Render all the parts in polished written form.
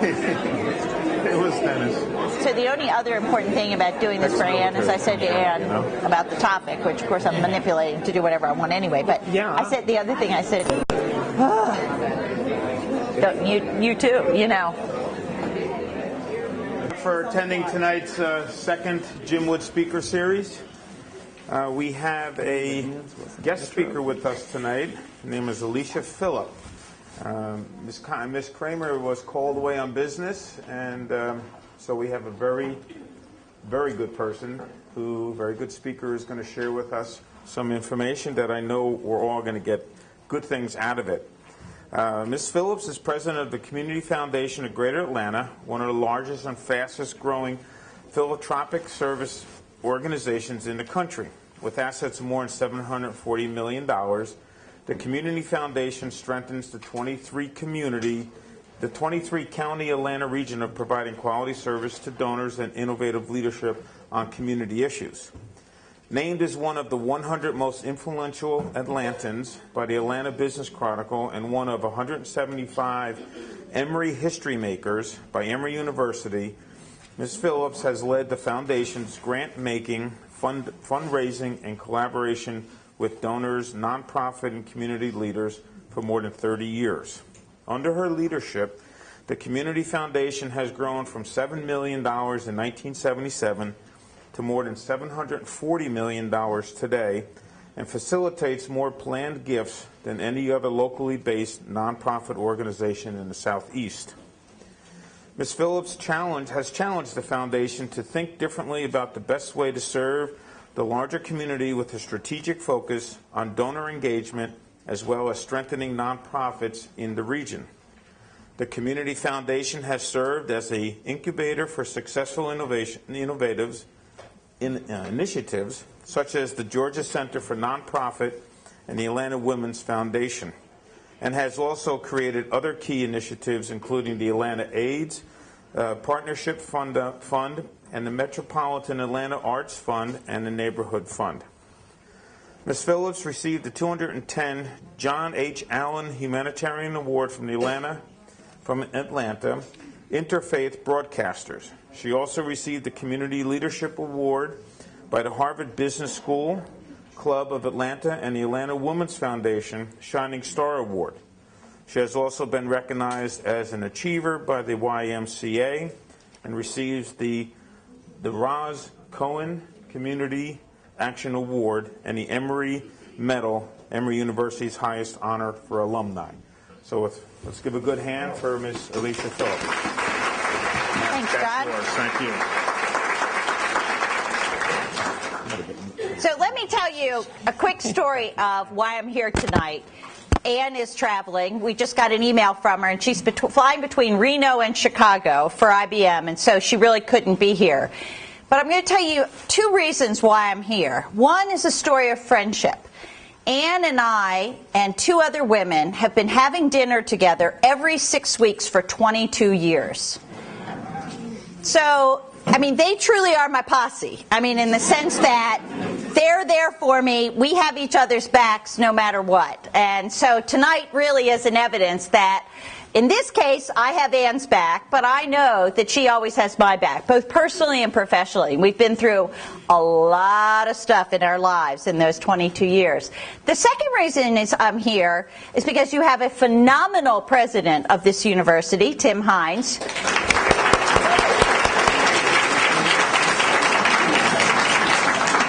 It was tennis. So the only other important thing about doing this for Ann is I said to Ann about the topic, which of course I'm manipulating to do whatever I want anyway, but yeah. I said the other thing, I said, you too, you know. For attending tonight's second Jim Wood Speaker Series. We have a guest speaker with us tonight. Her name is Alicia Philipp. Miss Kramer was called away on business, and so we have a very, very good person very good speaker, is going to share with us some information that I know we're all going to get good things out of it. Ms. Phillips is president of the Community Foundation of Greater Atlanta, one of the largest and fastest growing philanthropic service organizations in the country. With assets of more than $740 million, the Community Foundation strengthens the 23-county Atlanta region of providing quality service to donors and innovative leadership on community issues. Named as one of the 100 most influential Atlantans by the Atlanta Business Chronicle and one of 175 Emory history makers by Emory University, Ms. Phillips has led the foundation's grant-making, fundraising, and collaboration with donors, nonprofit, and community leaders for more than 30 years. Under her leadership, the Community Foundation has grown from $7 million in 1977 to more than $740 million today, and facilitates more planned gifts than any other locally based nonprofit organization in the Southeast. Ms. Phillips has challenged the foundation to think differently about the best way to serve the larger community with a strategic focus on donor engagement as well as strengthening nonprofits in the region. The Community Foundation has served as an incubator for successful initiatives such as the Georgia Center for Nonprofit and the Atlanta Women's Foundation, and has also created other key initiatives including the Atlanta AIDS Partnership Fund and the Metropolitan Atlanta Arts Fund and the Neighborhood Fund. Ms. Phillips received the 210 John H. Allen Humanitarian Award from Atlanta Interfaith Broadcasters. She also received the Community Leadership Award by the Harvard Business School, Club of Atlanta, and the Atlanta Women's Foundation Shining Star Award. She has also been recognized as an achiever by the YMCA and receives the Roz Cohen Community Action Award and the Emory Medal, Emory University's highest honor for alumni. So let's give a good hand for Ms. Alicia Phillips. Thanks, John. Thank you. So let me tell you a quick story of why I'm here tonight. Ann is traveling. We just got an email from her, and she's flying between Reno and Chicago for IBM, and so she really couldn't be here. But I'm going to tell you two reasons why I'm here. One is a story of friendship. Ann and I and two other women have been having dinner together every 6 weeks for 22 years. So, I mean, they truly are my posse. I mean, in the sense that they're there for me. We have each other's backs no matter what. And so tonight really is an evidence that in this case, I have Ann's back, but I know that she always has my back, both personally and professionally. We've been through a lot of stuff in our lives in those 22 years. The second reason I'm here is because you have a phenomenal president of this university, Tim Hines,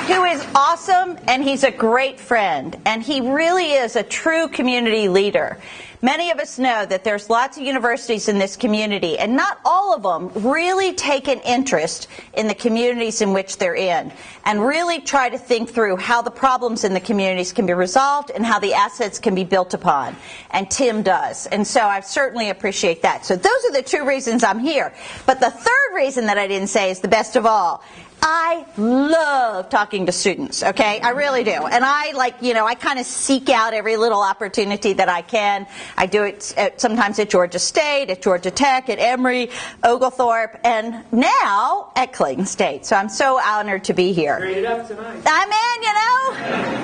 who is awesome, and he's a great friend, and he really is a true community leader. Many of us know that there's lots of universities in this community, and not all of them really take an interest in the communities in which they're in, and really try to think through how the problems in the communities can be resolved and how the assets can be built upon. And Tim does. And so I certainly appreciate that. So those are the two reasons I'm here. But the third reason that I didn't say is the best of all. I love talking to students, okay? I really do. And I I kind of seek out every little opportunity that I can. I do it sometimes at Georgia State, at Georgia Tech, at Emory, Oglethorpe, and now at Clayton State. So I'm so honored to be here. Great up tonight. I'm in,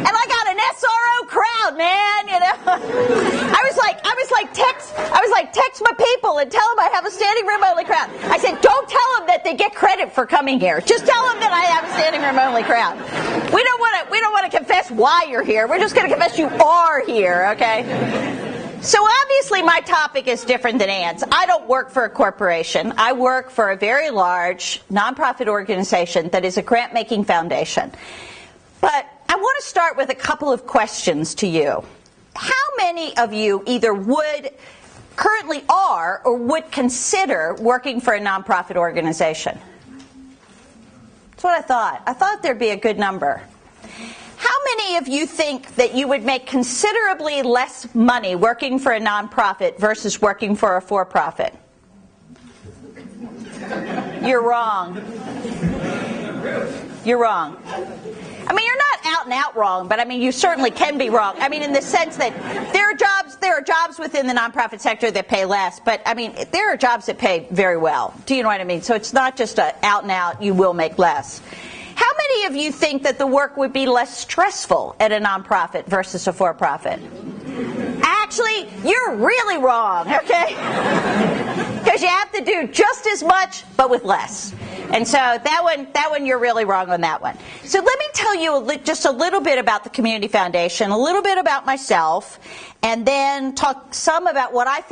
and I got an SRO crowd, man, I was like, text my people and tell them I have a standing room only crowd. I said, don't tell them that they get credit for coming here. Just tell them that I have a standing room only crowd. We don't want to confess why you're here. We're just going to confess you are here, okay? So obviously my topic is different than Ann's. I don't work for a corporation. I work for a very large nonprofit organization that is a grant-making foundation. But I want to start with a couple of questions to you. How many of you either currently are or would consider working for a nonprofit organization? That's what I thought. I thought there'd be a good number. How many of you think that you would make considerably less money working for a nonprofit versus working for a for-profit? You're wrong. You're wrong. I mean, you're not out and out wrong, but I mean, you certainly can be wrong. I mean, in the sense that there are jobs within the nonprofit sector that pay less, but I mean, there are jobs that pay very well. Do you know what I mean? So it's not just a out and out, you will make less. How many of you think that the work would be less stressful at a nonprofit versus a for-profit? Actually, you're really wrong, okay? Because you have to do just as much, but with less. And so that one, you're really wrong on that one. So let me tell you just a little bit about the Community Foundation, a little bit about myself, and then talk some about what I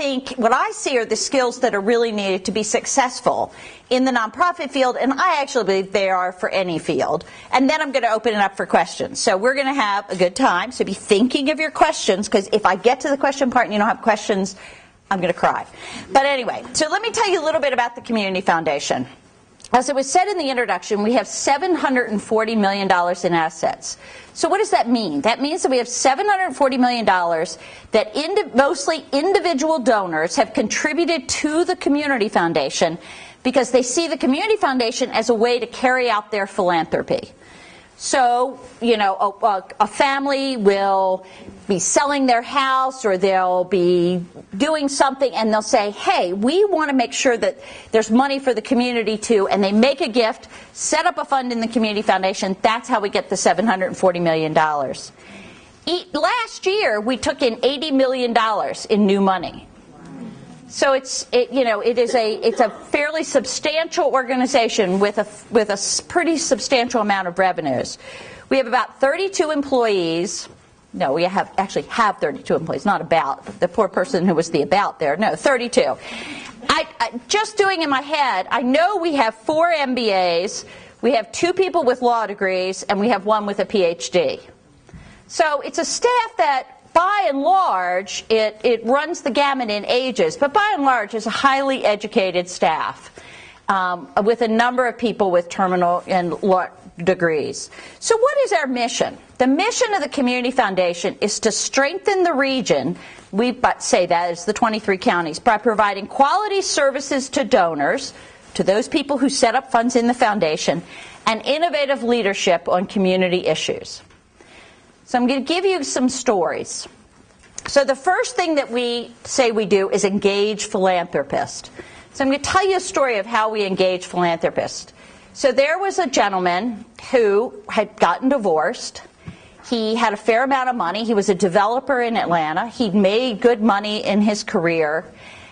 see are the skills that are really needed to be successful in the nonprofit field, and I actually believe they are for any field. And then I'm going to open it up for questions. So we're going to have a good time, so be thinking of your questions, because if I get to the question part and you don't have questions, I'm going to cry. But anyway, so let me tell you a little bit about the Community Foundation. As it was said in the introduction, we have $740 million in assets. So what does that mean? That means that we have $740 million that mostly individual donors have contributed to the Community Foundation because they see the Community Foundation as a way to carry out their philanthropy. So, you know, a family will be selling their house, or they'll be doing something, and they'll say, hey, we want to make sure that there's money for the community too, and they make a gift, set up a fund in the Community Foundation. That's how we get the $740 million. Last year, we took in $80 million in new money. So it's a fairly substantial organization with a pretty substantial amount of revenues. We have about 32 employees. No, we actually have 32 employees, not about. The poor person who was the about there. No, 32. I just doing in my head, I know we have 4 MBAs, we have 2 people with law degrees, and we have 1 with a PhD. So it's a staff that, by and large, it runs the gamut in ages, but by and large is a highly educated staff with a number of people with terminal and law degrees. So what is our mission? The mission of the Community Foundation is to strengthen the region, we say that is the 23 counties, by providing quality services to donors, to those people who set up funds in the foundation, and innovative leadership on community issues. So I'm going to give you some stories. So the first thing that we say we do is engage philanthropists. So I'm going to tell you a story of how we engage philanthropists. So there was a gentleman who had gotten divorced. He had a fair amount of money. He was a developer in Atlanta. He'd made good money in his career.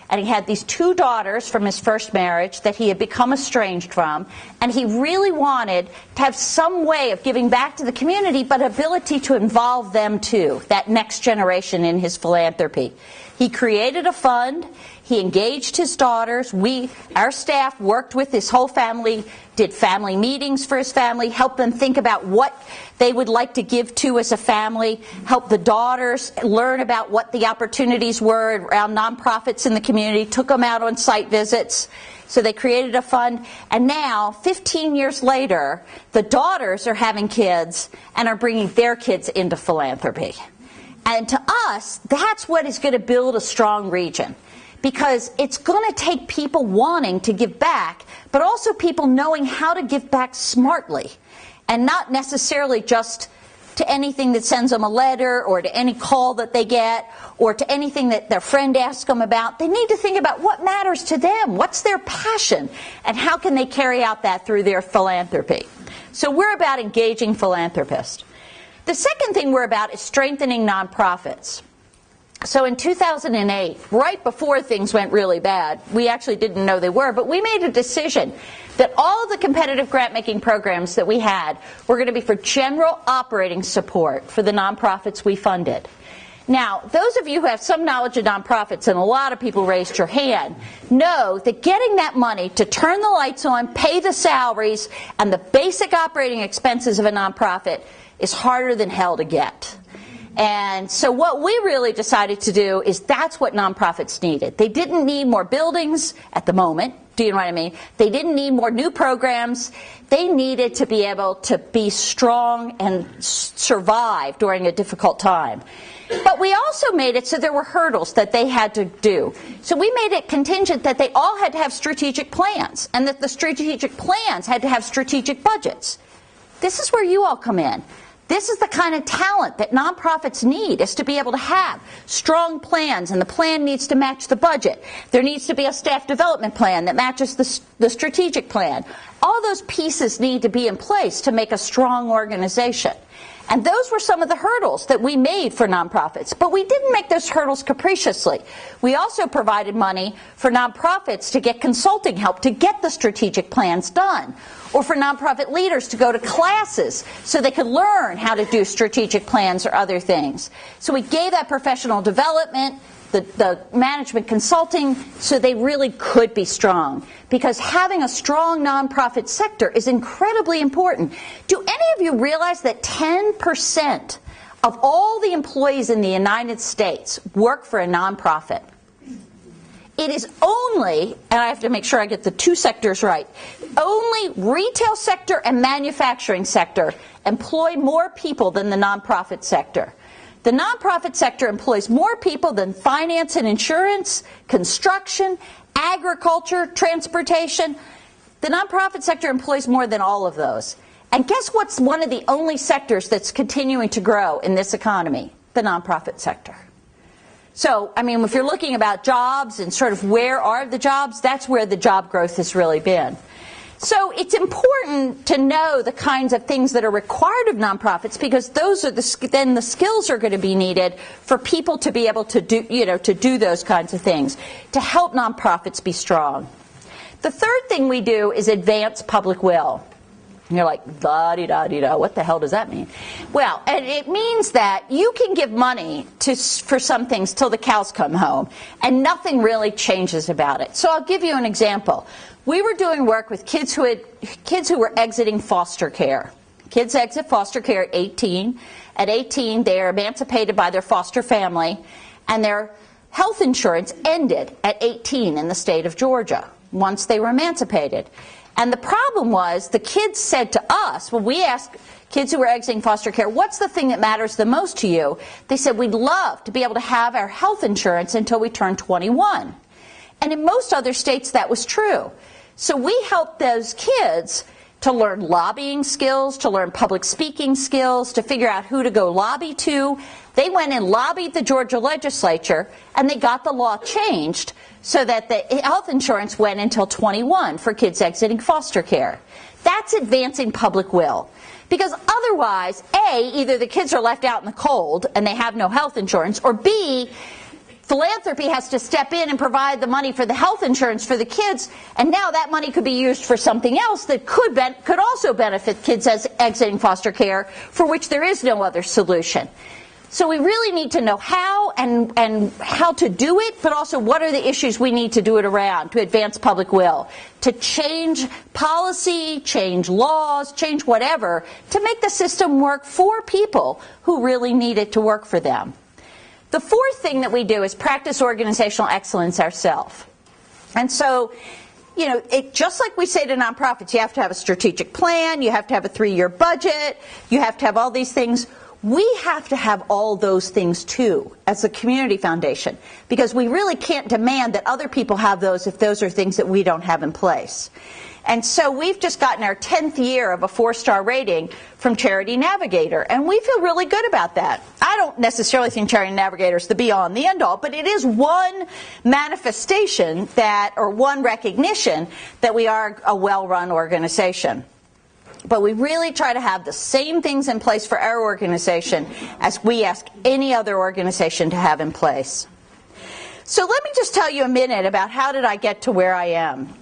And he had these 2 daughters from his first marriage that he had become estranged from. And he really wanted to have some way of giving back to the community, but ability to involve them too, that next generation, in his philanthropy. He created a fund. He engaged his daughters. Our staff worked with his whole family, did family meetings for his family, helped them think about what they would like to give to as a family, helped the daughters learn about what the opportunities were around nonprofits in the community, took them out on site visits. So they created a fund, and now, 15 years later, the daughters are having kids and are bringing their kids into philanthropy. And to us, that's what is going to build a strong region. because it's going to take people wanting to give back, but also people knowing how to give back smartly and not necessarily just to anything that sends them a letter or to any call that they get or to anything that their friend asks them about. They need to think about what matters to them, what's their passion, and how can they carry out that through their philanthropy. So we're about engaging philanthropists. The second thing we're about is strengthening nonprofits. So in 2008, right before things went really bad, we actually didn't know they were, but we made a decision that all of the competitive grant-making programs that we had were going to be for general operating support for the nonprofits we funded. Now, those of you who have some knowledge of nonprofits, and a lot of people raised your hand, know that getting that money to turn the lights on, pay the salaries, and the basic operating expenses of a nonprofit is harder than hell to get. And so what we really decided to do is that's what nonprofits needed. They didn't need more buildings at the moment. Do you know what I mean? They didn't need more new programs. They needed to be able to be strong and survive during a difficult time. But we also made it so there were hurdles that they had to do. So we made it contingent that they all had to have strategic plans, and that the strategic plans had to have strategic budgets. This is where you all come in. This is the kind of talent that nonprofits need, is to be able to have strong plans, and the plan needs to match the budget. There needs to be a staff development plan that matches the strategic plan. All those pieces need to be in place to make a strong organization. And those were some of the hurdles that we made for nonprofits. But we didn't make those hurdles capriciously. We also provided money for nonprofits to get consulting help to get the strategic plans done, or for nonprofit leaders to go to classes so they could learn how to do strategic plans or other things. So we gave that professional development, the management consulting, so they really could be strong. Because having a strong nonprofit sector is incredibly important. Do any of you realize that 10% of all the employees in the United States work for a nonprofit? It is only, and I have to make sure I get the two sectors right, only retail sector and manufacturing sector employ more people than the nonprofit sector. The nonprofit sector employs more people than finance and insurance, construction, agriculture, transportation. The nonprofit sector employs more than all of those. And guess what's one of the only sectors that's continuing to grow in this economy? The nonprofit sector. So, I mean, if you're looking about jobs and sort of where are the jobs, that's where the job growth has really been. So it's important to know the kinds of things that are required of nonprofits, because those are then the skills are going to be needed for people to be able to do, to do those kinds of things, to help nonprofits be strong. The third thing we do is advance public will. And you're like, da-de-da-de-da, what the hell does that mean? Well, and it means that you can give money for some things till the cows come home, and nothing really changes about it. So I'll give you an example. We were doing work with kids who were exiting foster care. Kids exit foster care at 18. At 18, they are emancipated by their foster family, and their health insurance ended at 18 in the state of Georgia once they were emancipated. And the problem was, the kids said to us, when we asked kids who were exiting foster care, what's the thing that matters the most to you? They said, we'd love to be able to have our health insurance until we turn 21. And in most other states, that was true. So we helped those kids to learn lobbying skills, to learn public speaking skills, to figure out who to go lobby to. They went and lobbied the Georgia legislature, and they got the law changed so that the health insurance went until 21 for kids exiting foster care. That's advancing public will. Because otherwise, A, either the kids are left out in the cold and they have no health insurance, or B, philanthropy has to step in and provide the money for the health insurance for the kids, and now that money could be used for something else that could also benefit kids as exiting foster care, for which there is no other solution. So we really need to know how and how to do it, but also what are the issues we need to do it around to advance public will, to change policy, change laws, change whatever, to make the system work for people who really need it to work for them. The fourth thing that we do is practice organizational excellence ourselves. And so, just like we say to nonprofits, you have to have a strategic plan, you have to have a 3-year budget, you have to have all these things. we have to have all those things too as a community foundation, because we really can't demand that other people have those if those are things that we don't have in place. And so we've just gotten our 10th year of a 4-star rating from Charity Navigator, and we feel really good about that. I don't necessarily think Charity Navigator is the be-all and the end-all, but it is one manifestation that, or one recognition that we are a well-run organization. But we really try to have the same things in place for our organization as we ask any other organization to have in place. So let me just tell you a minute about how did I get to where I am.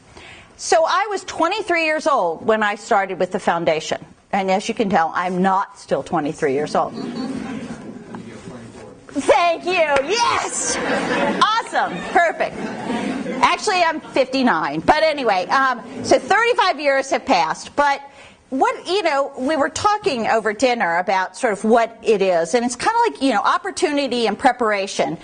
So I was 23 years old when I started with the foundation. And as you can tell, I'm not still 23 years old. Thank you. Yes. Awesome. Perfect. Actually, I'm 59. But anyway, so 35 years have passed. But what, we were talking over dinner about sort of what it is. And it's kind of like, opportunity and preparation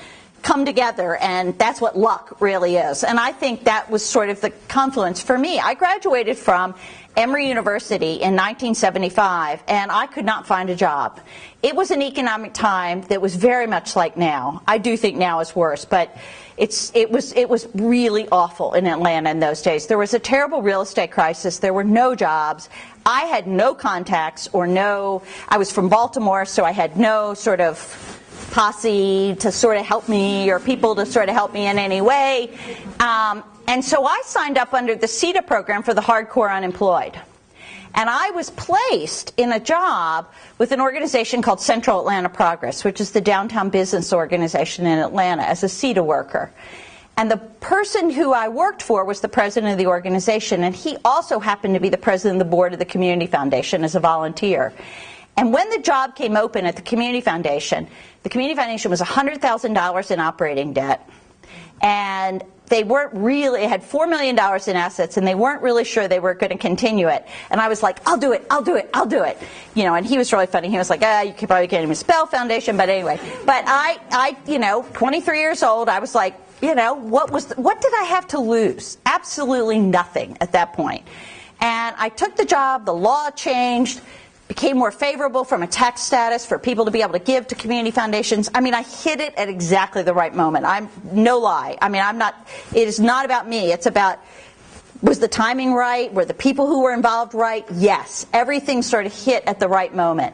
come together, and that's what luck really is. And I think that was sort of the confluence for me. I graduated from Emory University in 1975, and I could not find a job. It was an economic time that was very much like now. I do think now is worse, but it was really awful in Atlanta in those days. There was a terrible real estate crisis. There were no jobs. I had no contacts I was from Baltimore, so I had no sort of posse to sort of help me or people to sort of help me in any way. And so I signed up under the CETA program for the hardcore unemployed. And I was placed in a job with an organization called Central Atlanta Progress, which is the downtown business organization in Atlanta, as a CETA worker. And the person who I worked for was the president of the organization, and he also happened to be the president of the board of the Community Foundation as a volunteer. And when the job came open at the Community Foundation was $100,000 in operating debt, and they weren't really, it had $4 million in assets, and they weren't really sure they were going to continue it. And I was like, I'll do it. And he was really funny. He was like, you probably can't even spell foundation, but anyway. But I 23 years old, I was like, what did I have to lose? Absolutely nothing at that point. And I took the job, the law changed, became more favorable from a tax status for people to be able to give to community foundations. I mean, I hit it at exactly the right moment. No lie. I mean, it is not about me. It's about, was the timing right? Were the people who were involved right? Yes. Everything sort of hit at the right moment.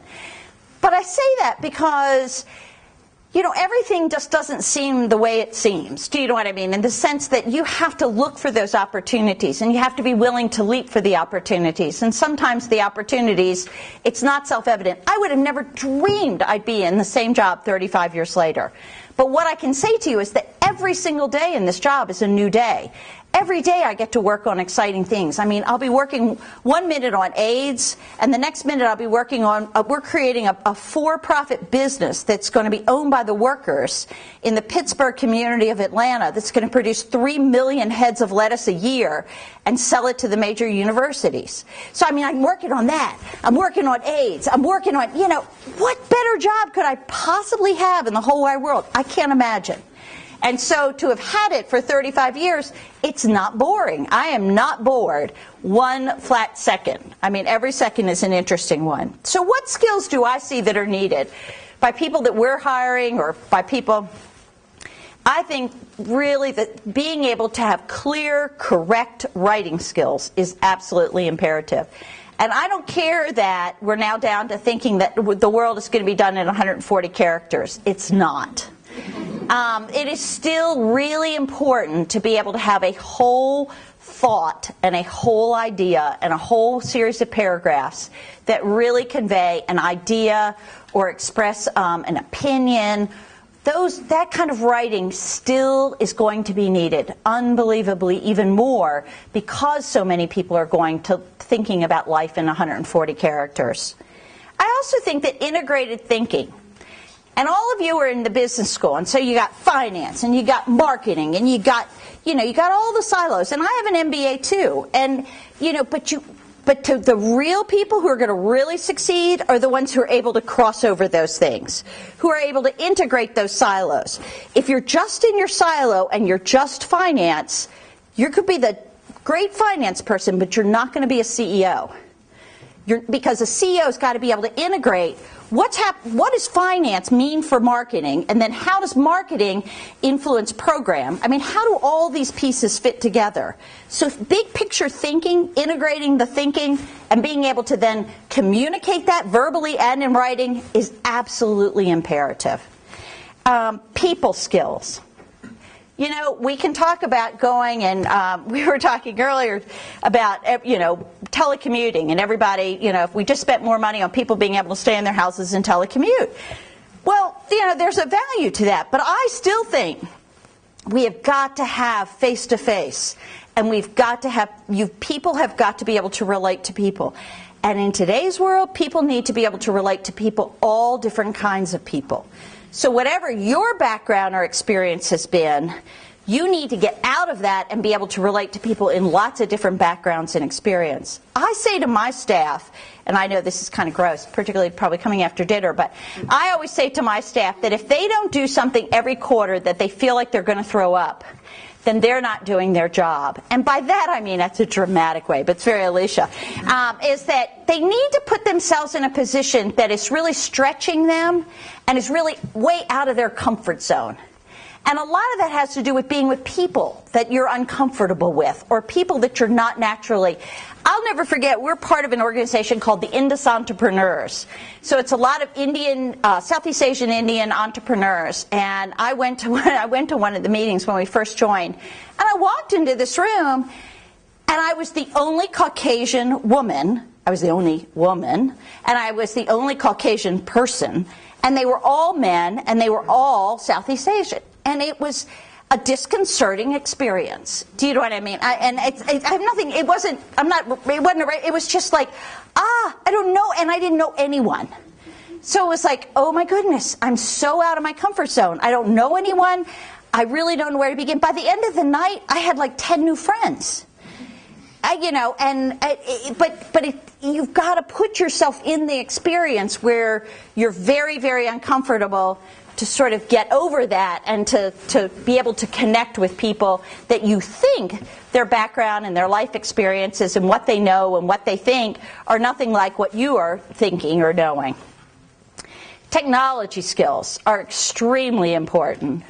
But I say that because, everything just doesn't seem the way it seems. Do you know what I mean? In the sense that you have to look for those opportunities, and you have to be willing to leap for the opportunities. And sometimes the opportunities, it's not self-evident. I would have never dreamed I'd be in the same job 35 years later. But what I can say to you is that every single day in this job is a new day. Every day I get to work on exciting things. I mean, I'll be working 1 minute on AIDS, and the next minute I'll be working on, we're creating a for-profit business that's going to be owned by the workers in the Pittsburgh community of Atlanta that's going to produce 3 million heads of lettuce a year and sell it to the major universities. So, I mean, I'm working on that. I'm working on AIDS. I'm working on, what better job could I possibly have in the whole wide world? I can't imagine. And so to have had it for 35 years, it's not boring. I am not bored one flat second. I mean, every second is an interesting one. So what skills do I see that are needed by people that we're hiring or by people? I think really that being able to have clear, correct writing skills is absolutely imperative. And I don't care that we're now down to thinking that the world is going to be done in 140 characters. It's not. It is still really important to be able to have a whole thought and a whole idea and a whole series of paragraphs that really convey an idea or express an opinion. That kind of writing still is going to be needed, unbelievably even more, because so many people are going to thinking about life in 140 characters. I also think that integrated thinking, and all of you are in the business school, and so you got finance, and you got marketing, and you got all the silos. And I have an MBA too, and but to the real people who are going to really succeed are the ones who are able to cross over those things, who are able to integrate those silos. If you're just in your silo and you're just finance, you could be the great finance person, but you're not going to be a CEO. Because a CEO's got to be able to integrate what does finance mean for marketing, and then how does marketing influence program? I mean, how do all these pieces fit together? So big picture thinking, integrating the thinking, and being able to then communicate that verbally and in writing is absolutely imperative. People skills. You know, we can talk about going and we were talking earlier about, you know, telecommuting and everybody, you know, if we just spent more money on people being able to stay in their houses and telecommute. Well, you know, there's a value to that, but I still think we have got to have face-to-face, and we've got to have, people have got to be able to relate to people. And in today's world, people need to be able to relate to people, all different kinds of people. So whatever your background or experience has been, you need to get out of that and be able to relate to people in lots of different backgrounds and experience. I say to my staff, and I know this is kind of gross, particularly probably coming after dinner, but I always say to my staff that if they don't do something every quarter that they feel like they're going to throw up, then they're not doing their job. And by that I mean, that's a dramatic way, but it's very Alicia, is that they need to put themselves in a position that is really stretching them and is really way out of their comfort zone. And a lot of that has to do with being with people that you're uncomfortable with, or people that you're not naturally. I'll never forget, we're part of an organization called the Indus Entrepreneurs. So it's a lot of Indian, Southeast Asian Indian entrepreneurs. And I went to one of the meetings when we first joined. And I walked into this room, and I was the only Caucasian woman. I was the only woman, and I was the only Caucasian person. And they were all men, and they were all Southeast Asian. And it was a disconcerting experience. Do you know what I mean? I have nothing. It wasn't. I'm not. It wasn't. It was just like, I don't know, and I didn't know anyone. So it was like, oh my goodness, I'm so out of my comfort zone. I don't know anyone. I really don't know where to begin. By the end of the night, I had like 10 new friends. You know, but you've got to put yourself in the experience where you're very, very uncomfortable, to sort of get over that and to be able to connect with people that you think their background and their life experiences and what they know and what they think are nothing like what you are thinking or knowing. Technology skills are extremely important.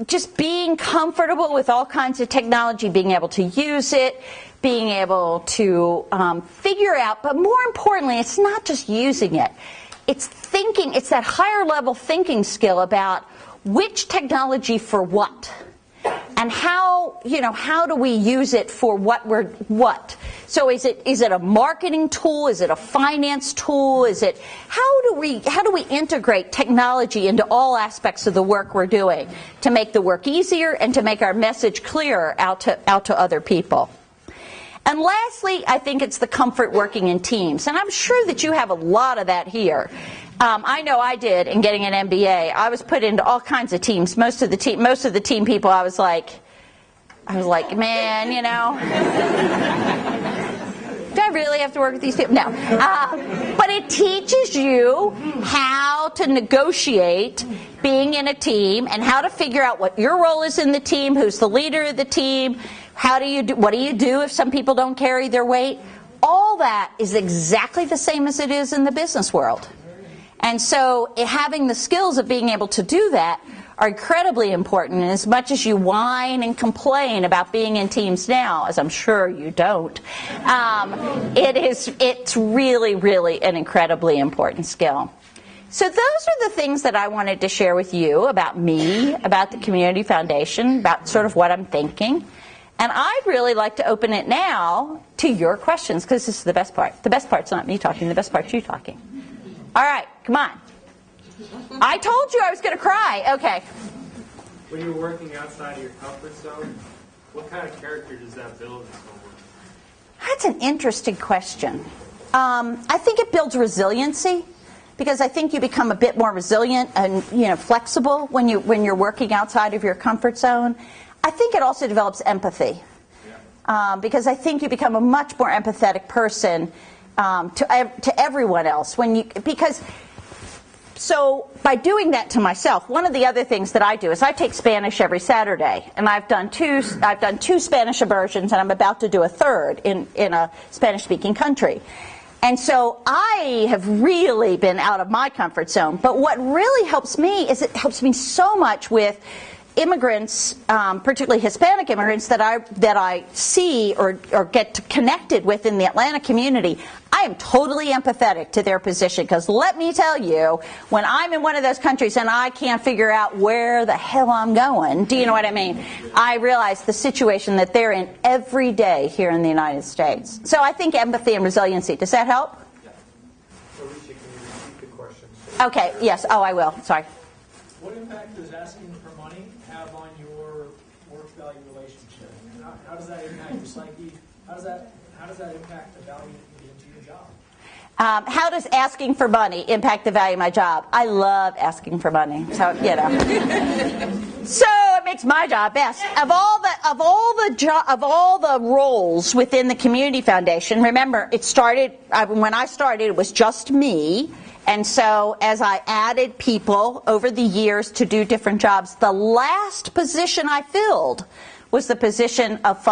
Just being comfortable with all kinds of technology, being able to use it, being able to figure out, but more importantly, it's not just using it. It's thinking, it's that higher level thinking skill about which technology for what, and how, you know, how do we use it for what. So is it a marketing tool? Is it a finance tool? Is it, how do we integrate technology into all aspects of the work we're doing to make the work easier and to make our message clearer out to other people? And lastly, I think it's the comfort working in teams. And I'm sure that you have a lot of that here. I know I did in getting an MBA. I was put into all kinds of teams. Most of the team people, I was like, man, you know, do I really have to work with these people? No. But it teaches you how to negotiate being in a team and how to figure out what your role is in the team, who's the leader of the team, what do you do if some people don't carry their weight? All that is exactly the same as it is in the business world. And so having the skills of being able to do that are incredibly important. And as much as you whine and complain about being in teams now, as I'm sure you don't, it's really, really an incredibly important skill. So those are the things that I wanted to share with you about me, about the Community Foundation, about sort of what I'm thinking. And I'd really like to open it now to your questions, because this is the best part. The best part's not me talking. The best part's you talking. All right, come on. I told you I was going to cry. Okay. When you're working outside of your comfort zone, what kind of character does that build in someone? That's an interesting question. I think it builds resiliency, because I think you become a bit more resilient and, you know, flexible when you're working outside of your comfort zone. I think it also develops empathy, because I think you become a much more empathetic person to everyone else So by doing that to myself, one of the other things that I do is I take Spanish every Saturday, and I've done two Spanish immersions, and I'm about to do a third in a Spanish-speaking country. And so I have really been out of my comfort zone. But what really helps me is it helps me so much with immigrants, particularly Hispanic immigrants that I see or get connected with in the Atlanta community. I am totally empathetic to their position, because let me tell you, when I'm in one of those countries and I can't figure out where the hell I'm going, do you know what I mean? I realize the situation that they're in every day here in the United States. So I think empathy and resiliency. Does that help? Yeah. Alicia, can you repeat the question? Okay, yes. Oh, I will. Sorry. What impact does asking for money have on your work-value relationship? How does that impact your psyche? How does that impact the value you give to your job? How does asking for money impact the value of my job? I love asking for money, so you know. So it makes my job best. Of all the roles within the Community Foundation, remember it started when I started. It was just me. And so as I added people over the years to do different jobs, the last position I filled was the position of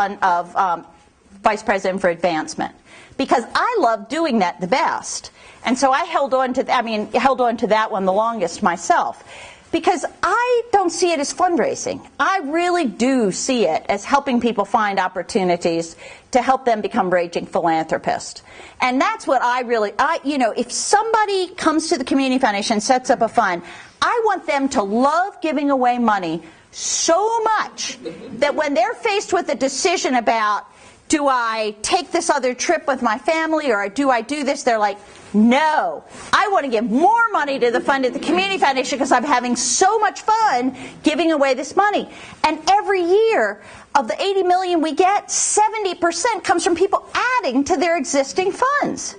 Vice President for Advancement, because I love doing that the best. And so I held on to that one the longest myself, because I don't see it as fundraising. I really do see it as helping people find opportunities to help them become raging philanthropists. And that's what if somebody comes to the Community Foundation, sets up a fund, I want them to love giving away money so much that when they're faced with a decision about, do I take this other trip with my family or do I do this, they're like, no, I want to give more money to the fund at the Community Foundation because I'm having so much fun giving away this money. And every year of the 80 million we get, 70% comes from people adding to their existing funds.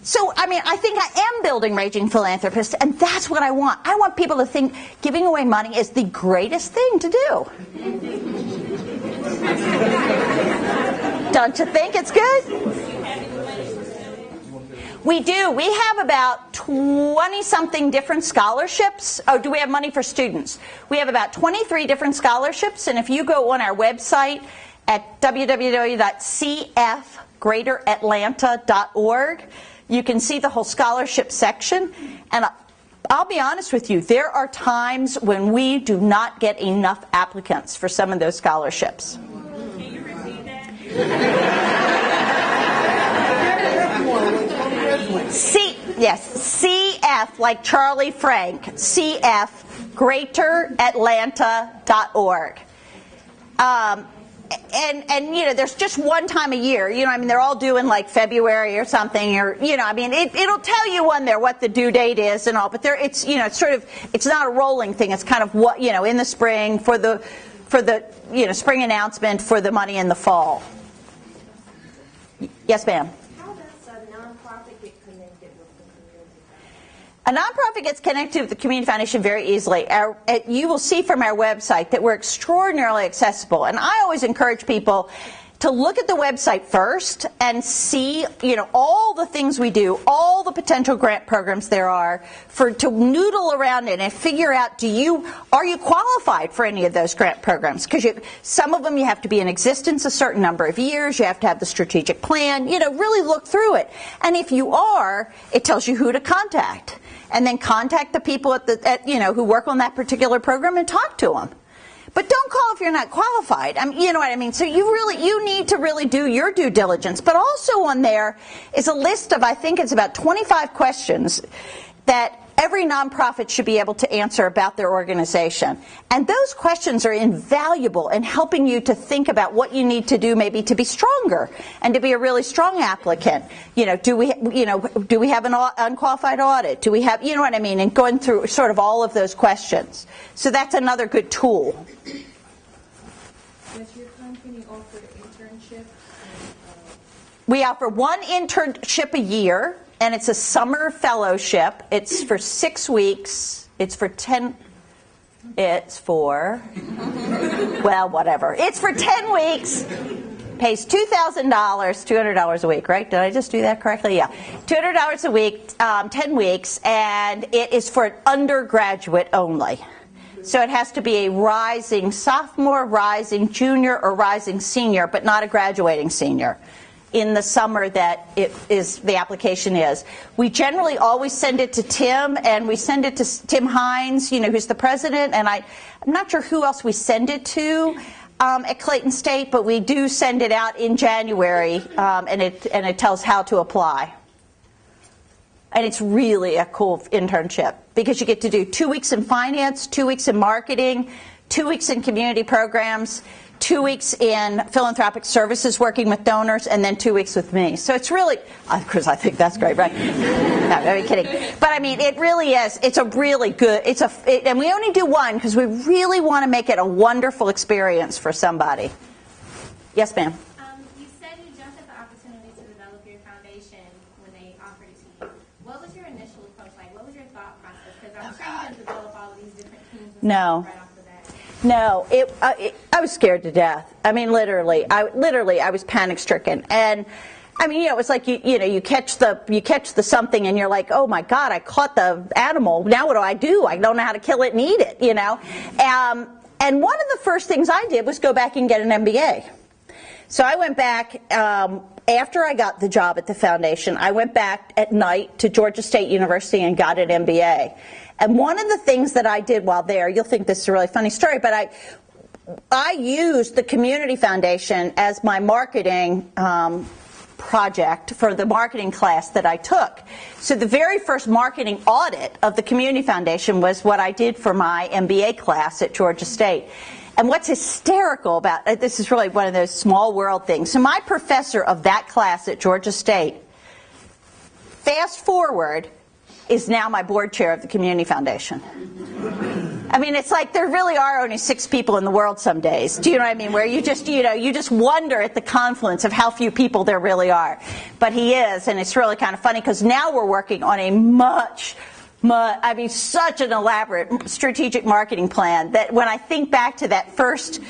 So, I think I am building raging philanthropists, and that's what I want. I want people to think giving away money is the greatest thing to do. Don't you think it's good? We do. We have about 20-something different scholarships. Oh, do we have money for students? We have about 23 different scholarships, and if you go on our website at www.cfgreateratlanta.org, you can see the whole scholarship section. And I'll be honest with you, there are times when we do not get enough applicants for some of those scholarships. Can you repeat that? CF, like Charlie Frank, CF, greateratlanta.org. And there's just one time a year, they're all due in like February or something, or, it'll tell you on there what the due date is and all, but it's not a rolling thing. It's kind of what, in the spring for the spring announcement for the money in the fall. Yes, ma'am. How does a nonprofit get connected with the community? A nonprofit gets connected with the Community Foundation very easily. You will see from our website that we're extraordinarily accessible. And I always encourage people to look at the website first and see, all the things we do, all the potential grant programs there are, to noodle around in and figure out, are you qualified for any of those grant programs? Because some of them you have to be in existence a certain number of years, you have to have the strategic plan, really look through it. And if you are, it tells you who to contact. And then contact the people who work on that particular program and talk to them. But don't call if you're not qualified. You know what I mean? So you need to really do your due diligence. But also on there is a list of, I think it's about 25 questions that every nonprofit should be able to answer about their organization. And those questions are invaluable in helping you to think about what you need to do maybe to be stronger and to be a really strong applicant. Do we have an unqualified audit? Do we have, what I mean? And going through sort of all of those questions. So that's another good tool. Does your company offer internship? We offer one internship a year. And it's a summer fellowship. It's for 6 weeks. It's for 10 weeks. Pays $2,000, $200 a week, right? Did I just do that correctly? Yeah. $200 a week, 10 weeks, and it is for an undergraduate only. So it has to be a rising sophomore, rising junior, or rising senior, but not a graduating senior. in the summer that the application is. We generally always send it to Tim, and we send it to Tim Hines, who's the president, and I'm not sure who else we send it to at Clayton State, but we do send it out in January, and it tells how to apply. And it's really a cool internship because you get to do 2 weeks in finance, 2 weeks in marketing, 2 weeks in community programs, 2 weeks in philanthropic services working with donors, and then 2 weeks with me. So it's really, of course, I think that's great, right? No, I'm kidding. But I mean, it really is. It's a really good, and we only do one because we really want to make it a wonderful experience for somebody. Yes, ma'am. You said you jumped at the opportunity to develop your foundation when they offered it to you. What was your initial approach like? What was your thought process? Because I'm sure you didn't develop all of these different teams No. right off the bat. No, I was scared to death. I mean, literally, I was panic stricken. And I mean, it was like you catch the something, and you're like, oh my God, I caught the animal. Now what do? I don't know how to kill it and eat it, And one of the first things I did was go back and get an MBA. So I went back after I got the job at the foundation. I went back at night to Georgia State University and got an MBA. And one of the things that I did while there, you'll think this is a really funny story, but I used the Community Foundation as my marketing project for the marketing class that I took. So the very first marketing audit of the Community Foundation was what I did for my MBA class at Georgia State. And what's hysterical about this is really one of those small world things. So my professor of that class at Georgia State, fast forward, is now my board chair of the Community Foundation. I mean, it's like there really are only 6 people in the world some days. Do you know what I mean? Where you just wonder at the confluence of how few people there really are. But he is, and it's really kind of funny because now we're working on a such an elaborate strategic marketing plan that when I think back to that first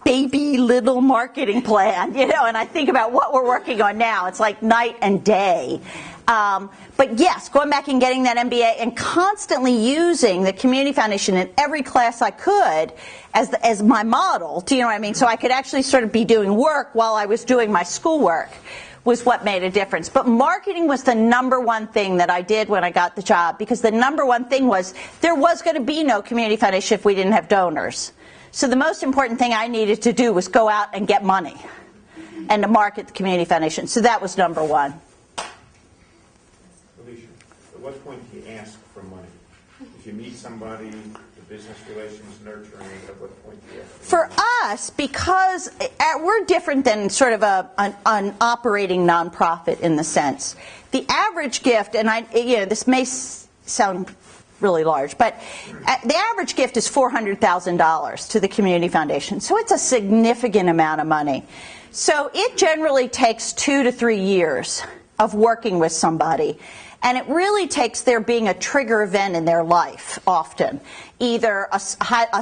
baby little marketing plan, and I think about what we're working on now, it's like night and day. But yes, going back and getting that MBA and constantly using the Community Foundation in every class I could as my model, do you know what I mean? So I could actually sort of be doing work while I was doing my schoolwork was what made a difference. But marketing was the number one thing that I did when I got the job, because the number one thing was there was going to be no Community Foundation if we didn't have donors. So the most important thing I needed to do was go out and get money and to market the Community Foundation. So that was number one. Alicia, at what point do you ask for money? If you meet somebody, the business relations nurturing, at what point do you ask for money? For us, because we're different than sort of an operating nonprofit in the sense. The average gift, and this may sound really large, but the average gift is $400,000 to the Community Foundation. So it's a significant amount of money. So it generally takes 2 to 3 years of working with somebody. And it really takes there being a trigger event in their life often. Either a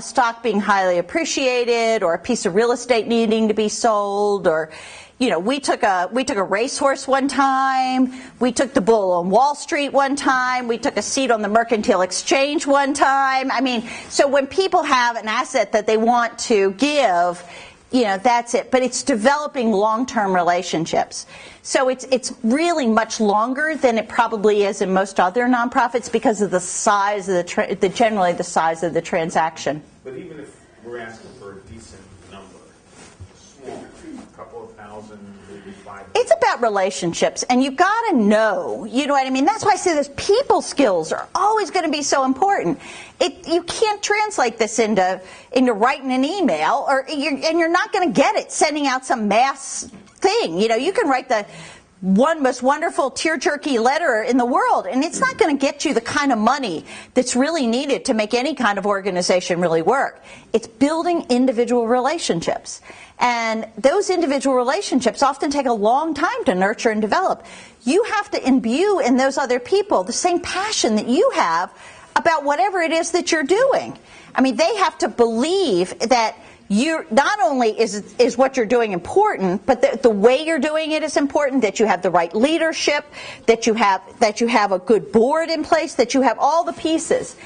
stock being highly appreciated, or a piece of real estate needing to be sold, or we took a racehorse one time, we took the bull on Wall Street one time, we took a seat on the Mercantile Exchange one time. I mean, so when people have an asset that they want to give, that's it. But it's developing long-term relationships. So it's really much longer than it probably is in most other nonprofits because of the size of generally the size of the transaction. But even if we're asking for a decent number, small, a couple of thousand, maybe 500. It's about relationships, and you've got to know, you know what I mean? That's why I say those people skills are always going to be so important. You can't translate this into writing an email, and you're not going to get it sending out some mass thing. You can write the most wonderful tear-jerky letter in the world, and it's not going to get you the kind of money that's really needed to make any kind of organization really work. It's building individual relationships. And those individual relationships often take a long time to nurture and develop. You have to imbue in those other people the same passion that you have about whatever it is that you're doing. I mean, they have to believe that not only is what you're doing important, but the way you're doing it is important, that you have the right leadership, that you have a good board in place, that you have all the pieces.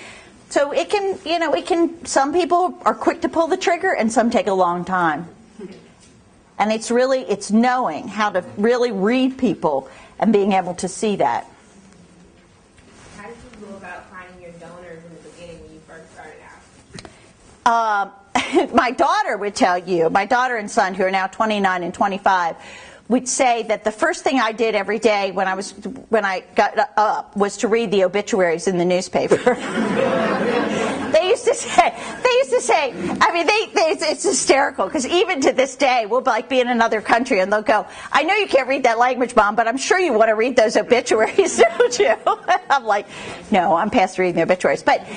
So it can, some people are quick to pull the trigger and some take a long time. And it's knowing how to really read people and being able to see that. How did you go about finding your donors in the beginning when you first started out? My daughter would tell you, my daughter and son, who are now 29 and 25, would say that the first thing I did every day when I got up was to read the obituaries in the newspaper. They used to say, I mean, it's hysterical, because even to this day, we'll be in another country and they'll go, I know you can't read that language, Mom, but I'm sure you want to read those obituaries, don't you? I'm like, no, I'm past reading the obituaries. But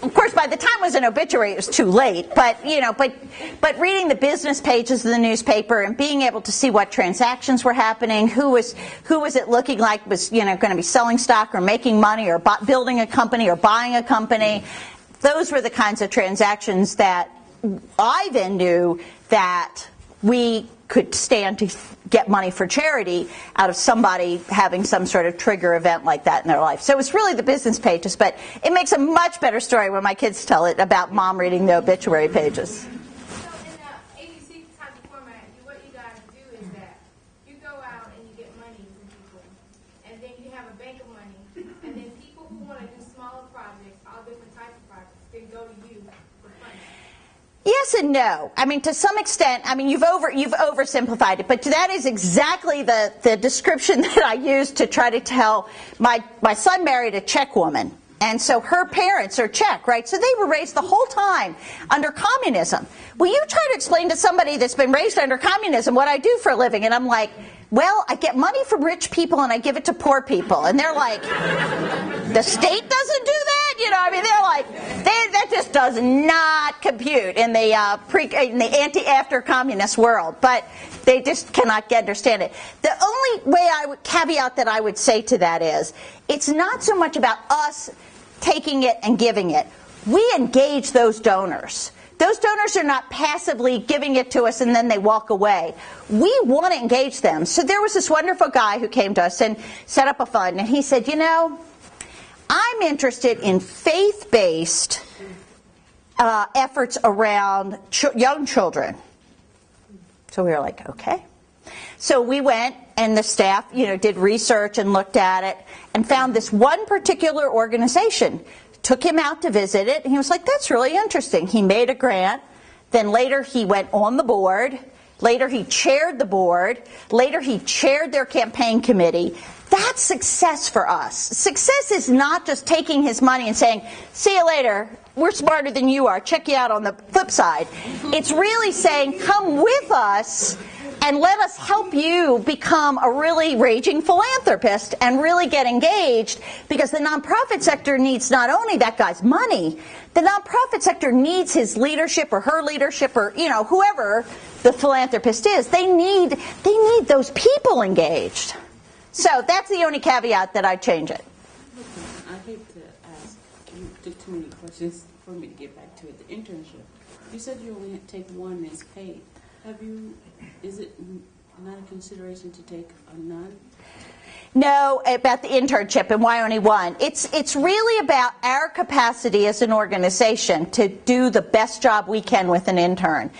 of course, by the time it was an obituary, it was too late. But but reading the business pages of the newspaper and being able to see what transactions were happening, who was it looking like was going to be selling stock or making money or building a company or buying a company. Those were the kinds of transactions that I then knew that we could stand to get money for charity out of somebody having some sort of trigger event like that in their life. So it's really the business pages, but it makes a much better story when my kids tell it about Mom reading the obituary pages. So in the ABC type of format, what you guys do is that you go out and you get money from people, and then you have a bank of money, and then people who want to do smaller projects, all different types of projects, then go to you for funding. Yes and no. I mean, to some extent, I mean, you've oversimplified it, but that is exactly the description that I used to try to tell. My son married a Czech woman, and so her parents are Czech, right? So they were raised the whole time under communism. Well, you try to explain to somebody that's been raised under communism what I do for a living, and I'm like, well, I get money from rich people and I give it to poor people. And they're like, the state doesn't do that? I mean, they're like, that just does not compute in the after communist world. But they just cannot understand it. The only caveat that I would say to that is, it's not so much about us taking it and giving it. We engage those donors. Those donors are not passively giving it to us and then they walk away. We want to engage them. So there was this wonderful guy who came to us and set up a fund, and he said, I'm interested in faith-based efforts around young children. So we were like, okay. So we went, and the staff, did research and looked at it and found this one particular organization. Took him out to visit it, and he was like, that's really interesting. He made a grant. Then later he went on the board. Later he chaired the board. Later he chaired their campaign committee. That's success for us. Success is not just taking his money and saying, see you later, we're smarter than you are, check you out on the flip side. It's really saying, come with us and let us help you become a really raging philanthropist and really get engaged, because the nonprofit sector needs not only that guy's money, the nonprofit sector needs his leadership or her leadership or, whoever the philanthropist is. They need those people engaged. So that's the only caveat that I'd change it. I hate to ask you too many questions for me to get back to it. The internship. You said you only take one as paid. Is it not a consideration to take a none? No, about the internship and why only one. It's really about our capacity as an organization to do the best job we can with an intern.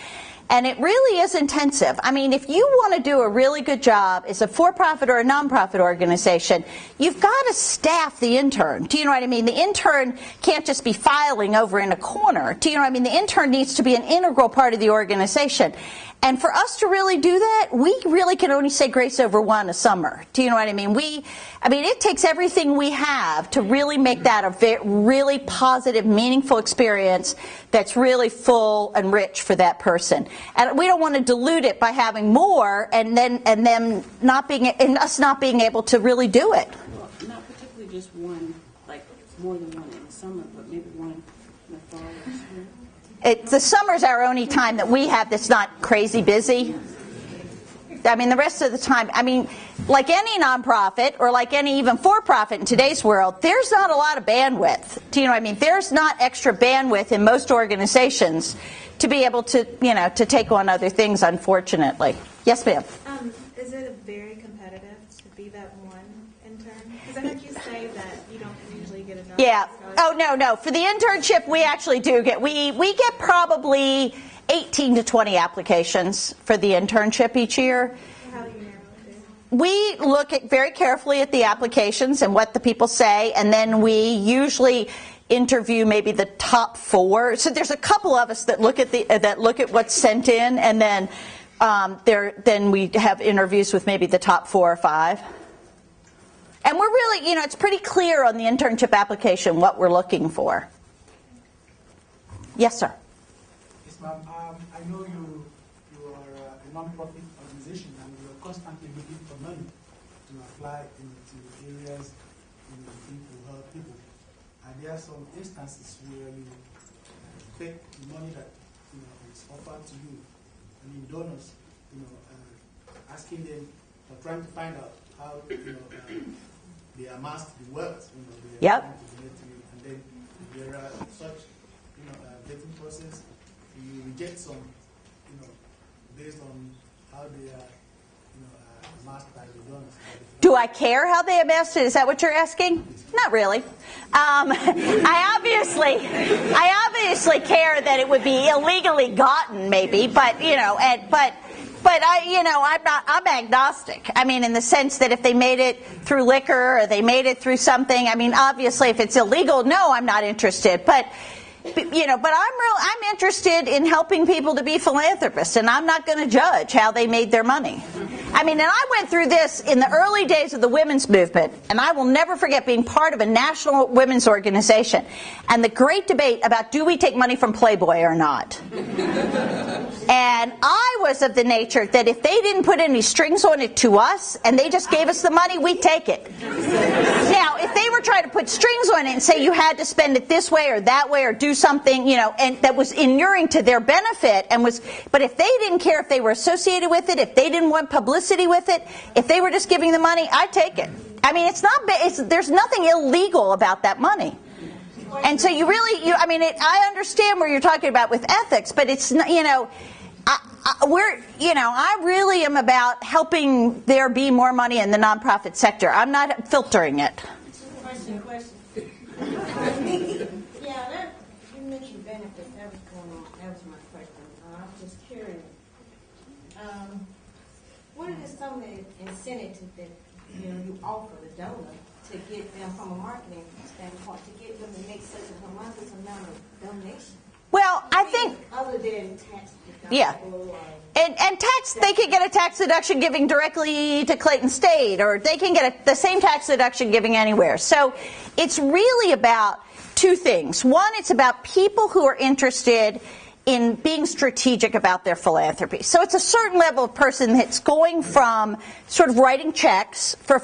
And it really is intensive. I mean, if you want to do a really good job as a for-profit or a non-profit organization, you've got to staff the intern. Do you know what I mean? The intern can't just be filing over in a corner. Do you know what I mean? The intern needs to be an integral part of the organization. And for us to really do that, we really can only say grace over one a summer. Do you know what I mean? It takes everything we have to really make that a really positive, meaningful experience that's really full and rich for that person. And we don't want to dilute it by having more and them not being able to really do it. Well, not particularly just one, like more than one in the summer, but maybe one in the fall or spring. The summer's our only time that we have that's not crazy busy. I mean, the rest of the time, like any nonprofit or like any even for-profit in today's world, there's not a lot of bandwidth. Do you know what I mean? There's not extra bandwidth in most organizations to be able to, to take on other things, unfortunately. Yes, ma'am. Is it very competitive to be that one intern? Because I heard you say that you don't usually get enough. Yeah. Oh, no. For the internship, we actually do get, we get probably 18 to 20 applications for the internship each year. How do you narrow it down? We look at very carefully at the applications and what the people say, and then we usually interview maybe the top 4. So there's a couple of us that look at what's sent in, and then then we have interviews with maybe the top 4 or 5. And we're really, it's pretty clear on the internship application what we're looking for. Yes, sir. Yes, ma'am. I know you are a non-profit organization and you are constantly looking for money to apply into areas to help people. And there are some instances where you take the money that is offered to you, donors, asking them or trying to find out how they amassed the wealth, they are trying to donate to you, and then there are such vetting process, you reject some, based on how they are, amassed by the donors. Do I care how they amassed it? Is that what you're asking? Not really. I obviously care that it would be illegally gotten, maybe, but I'm agnostic. I mean, in the sense that if they made it through liquor or they made it through something, I mean, obviously, if it's illegal, no, I'm not interested. But I'm interested in helping people to be philanthropists, and I'm not going to judge how they made their money. I mean, and I went through this in the early days of the women's movement, and I will never forget being part of a national women's organization and the great debate about do we take money from Playboy or not. And I was of the nature that if they didn't put any strings on it to us and they just gave us the money, we'd take it. Now, if they were trying to put strings on it and say you had to spend it this way or that way or do something, and that was inuring to their benefit but if they didn't care if they were associated with it, if they didn't want publicity with it, if they were just giving the money, I'd take it. I mean, there's nothing illegal about that money. And so I understand where you're talking about with ethics, but it's not, I really am about helping there be more money in the nonprofit sector. I'm not filtering it. Question. Yeah, you mentioned benefits. That was going on. That was my question. I was just curious. What are some of the incentives that you offer the donor to get them from a marketing standpoint to get them to make such a humongous amount of donation? Well, I think other than tax deductible. Yeah. And tax, they can get a tax deduction giving directly to Clayton State, or they can get the same tax deduction giving anywhere. So it's really about 2 things. One, it's about people who are interested in being strategic about their philanthropy. So it's a certain level of person that's going from sort of writing checks for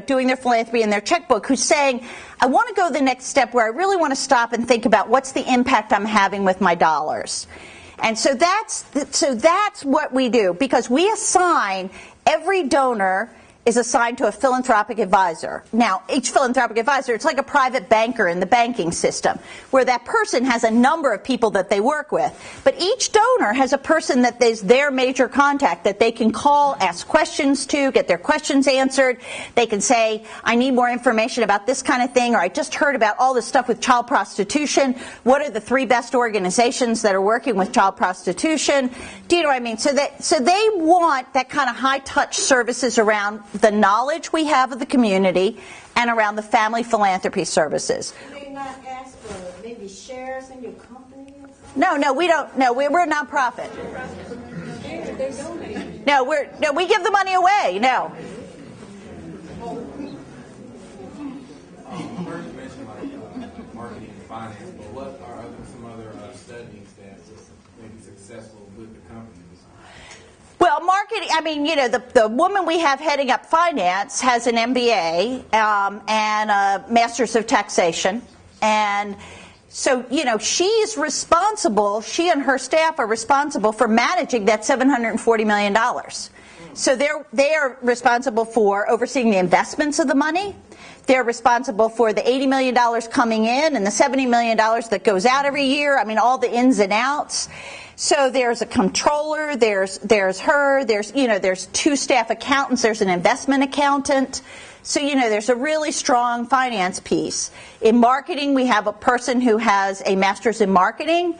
doing their philanthropy in their checkbook, who's saying, I want to go the next step where I really want to stop and think about what's the impact I'm having with my dollars. And so that's what we do, because we assign every donor is assigned to a philanthropic advisor. Now, each philanthropic advisor, it's like a private banker in the banking system, where that person has a number of people that they work with. But each donor has a person that is their major contact that they can call, ask questions to, get their questions answered. They can say, I need more information about this kind of thing, or I just heard about all this stuff with child prostitution. What are the 3 best organizations that are working with child prostitution? Do you know what I mean? So they want that kind of high-touch services around the knowledge we have of the community and around the family philanthropy services. Do they not ask for maybe shares in your company or something? No, we don't. No, we're a nonprofit. No, we give the money away. No. First, you mentioned marketing and finance, but what are some other studies that may be successful with the companies? Well, marketing, the woman we have heading up finance has an MBA and a Master's of Taxation. And so, she and her staff are responsible for managing that $740 million. So they are responsible for overseeing the investments of the money. They're responsible for the $80 million coming in and the $70 million that goes out every year. All the ins and outs. So there's a controller, there's her, there's 2 staff accountants, there's an investment accountant. So, there's a really strong finance piece. In marketing, we have a person who has a master's in marketing,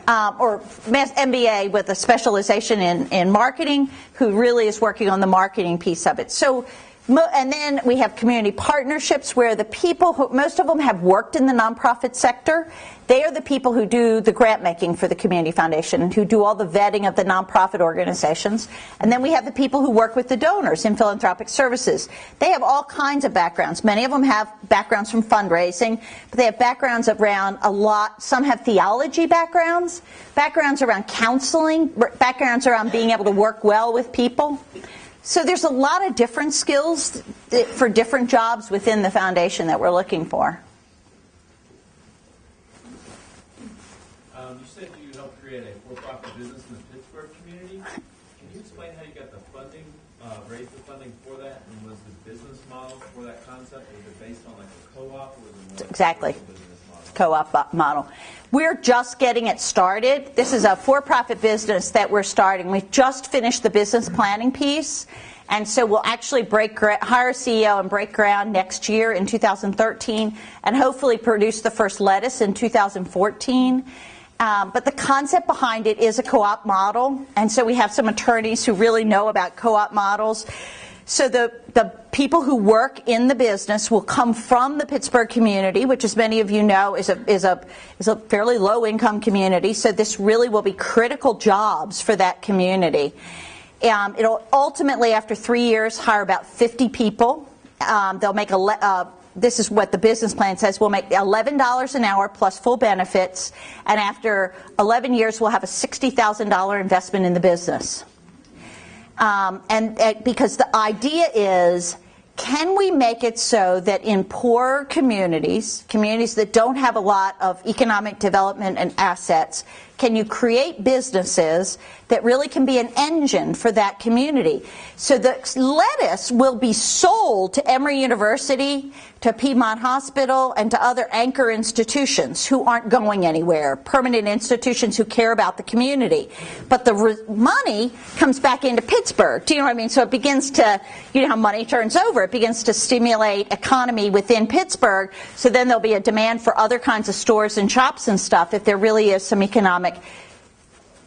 or MBA with a specialization in marketing, who really is working on the marketing piece of it. So, and then we have community partnerships where the people, most of them have worked in the nonprofit sector. They are the people who do the grant making for the community foundation and who do all the vetting of the nonprofit organizations. And then we have the people who work with the donors in philanthropic services. They have all kinds of backgrounds. Many of them have backgrounds from fundraising, but they have backgrounds around a lot. Some have theology backgrounds, backgrounds around counseling, backgrounds around being able to work well with people. So there's a lot of different skills for different jobs within the foundation that we're looking for. You said you helped create a for-profit business in the Pittsburgh community. Can you explain how you got the funding, raised the funding for that, and was the business model for that concept, was it based on like a co-op, or was it more exactly business model? Co-op model. We're just getting it started. This is a for-profit business that we're starting. We've just finished the business planning piece, and so we'll actually hire a CEO and break ground next year in 2013, and hopefully produce the first lettuce in 2014. But the concept behind it is a co-op model, and so we have some attorneys who really know about co-op models. So the people who work in the business will come from the Pittsburgh community, which, as many of you know, is a fairly low-income community. So this really will be critical jobs for that community. It'll ultimately, after 3 years, hire about 50 people. They'll make this is what the business plan says. We'll make $11 an hour plus full benefits, and after 11 years, we'll have a $60,000 investment in the business. Because the idea is, can we make it so that in poor communities that don't have a lot of economic development and assets, can you create businesses that really can be an engine for that community? So the lettuce will be sold to Emory University, to Piedmont Hospital, and to other anchor institutions who aren't going anywhere, permanent institutions who care about the community. But the money comes back into Pittsburgh. Do you know what I mean? So it begins to, you know how money turns over. It begins to stimulate economy within Pittsburgh. So then there'll be a demand for other kinds of stores and shops and stuff if there really is some economic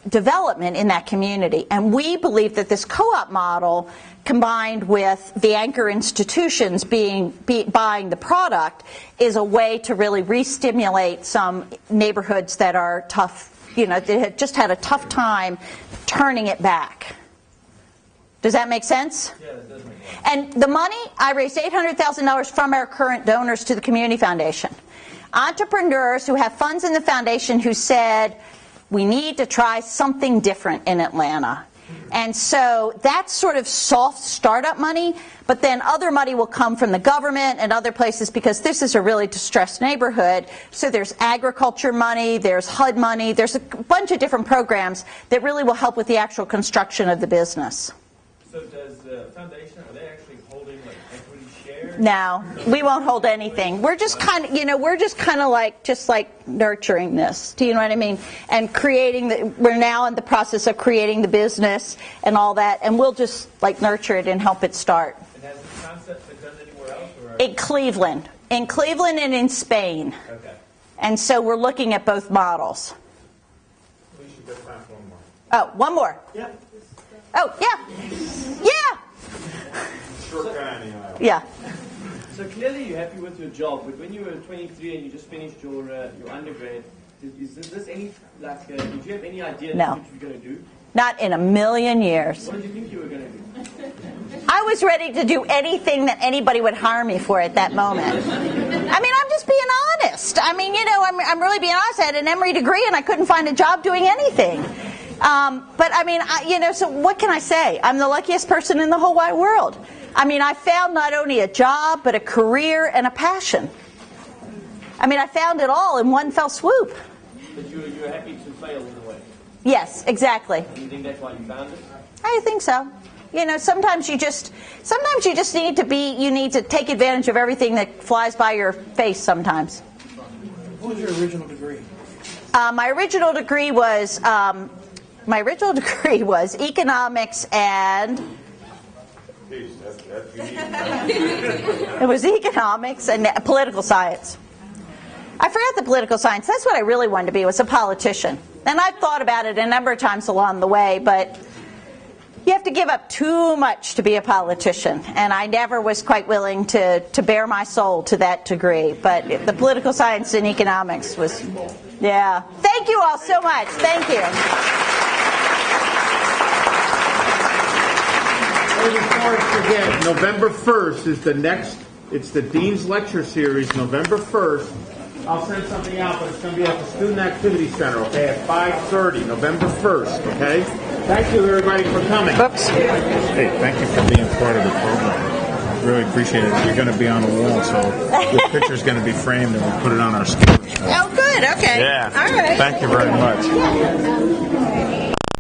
development in that community. And we believe that this co-op model, combined with the anchor institutions buying the product, is a way to really re-stimulate some neighborhoods that are tough, you know, they had just had a tough time turning it back. Does that make sense? Yeah, that does make sense. And the money, I raised $800,000 from our current donors to the Community Foundation. Entrepreneurs who have funds in the foundation who said, we need to try something different in Atlanta. And so that's sort of soft startup money, but then other money will come from the government and other places because this is a really distressed neighborhood. So there's agriculture money, there's HUD money, there's a bunch of different programs that really will help with the actual construction of the business. So does the foundation, are they actually holding like equity shares? No, we won't hold anything. We're just kind of, like nurturing this. Do you know what I mean? And we're now in the process of creating the business and all that, and we'll just like nurture it and help it start. And has this concept been done anywhere else? Or? In Cleveland and in Spain. Okay. And so we're looking at both models. We should get time for one more. Oh, one more. Yeah. Oh, yeah. Yeah. Short guy anyhow. Yeah. So clearly you're happy with your job, but when you were 23 and you just finished your undergrad, did you have any idea No. what you were going to do? Not in a million years. What did you think you were going to do? I was ready to do anything that anybody would hire me for at that moment. I mean, I'm just being honest. I mean, you know, I'm really being honest. I had an Emory degree and I couldn't find a job doing anything. But I mean, so what can I say? I'm the luckiest person in the whole wide world. I mean, I found not only a job, but a career and a passion. I mean, I found it all in one fell swoop. But you were happy to fail in a way. Yes, exactly. Do you think that's why you found it? I think so. You know, sometimes you just need to take advantage of everything that flies by your face sometimes. What was your original degree? My original degree was economics and it was economics and political science. I forgot the political science. That's what I really wanted to be, was a politician. And I've thought about it a number of times along the way, but you have to give up too much to be a politician. And I never was quite willing to bare my soul to that degree. But the political science and economics was, yeah. Thank you all so much. Thank you. Before I forget, November 1st is the next, it's the Dean's Lecture Series, November 1st. I'll send something out, but it's going to be at the Student Activity Center, okay, at 5:30, November 1st, okay? Thank you, everybody, for coming. Oops. Hey, thank you for being part of the program. Really appreciate it. You're going to be on the wall, so this picture's going to be framed and we'll put it on our storage wall. Oh, good. Okay. Yeah. All right. Thank you very much. Yeah.